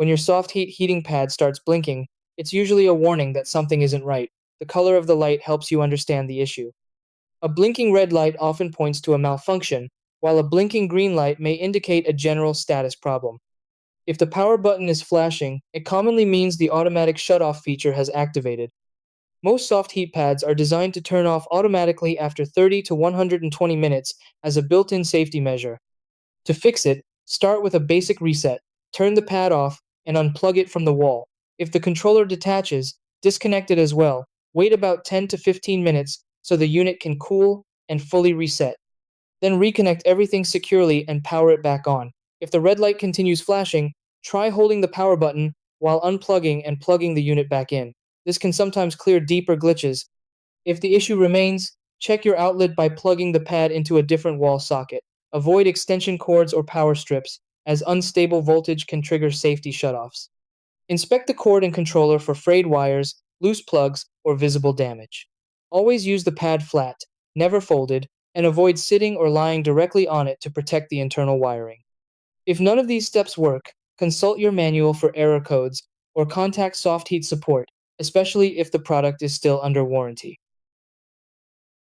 When your SoftHeat heating pad starts blinking, it's usually a warning that something isn't right. The color of the light helps you understand the issue. A blinking red light often points to a malfunction, while a blinking green light may indicate a general status problem. If the power button is flashing, it commonly means the automatic shutoff feature has activated. Most soft heat pads are designed to turn off automatically after 30 to 120 minutes as a built-in safety measure. To fix it, start with a basic reset, turn the pad off, and unplug it from the wall. If the controller detaches, disconnect it as well. Wait about 10 to 15 minutes so the unit can cool and fully reset. Then reconnect everything securely and power it back on. If the red light continues flashing, try holding the power button while unplugging and plugging the unit back in. This can sometimes clear deeper glitches. If the issue remains, check your outlet by plugging the pad into a different wall socket. Avoid extension cords or power strips, as unstable voltage can trigger safety shutoffs. Inspect the cord and controller for frayed wires, loose plugs, or visible damage. Always use the pad flat, never folded, and avoid sitting or lying directly on it to protect the internal wiring. If none of these steps work, consult your manual for error codes or contact SoftHeat support, especially if the product is still under warranty.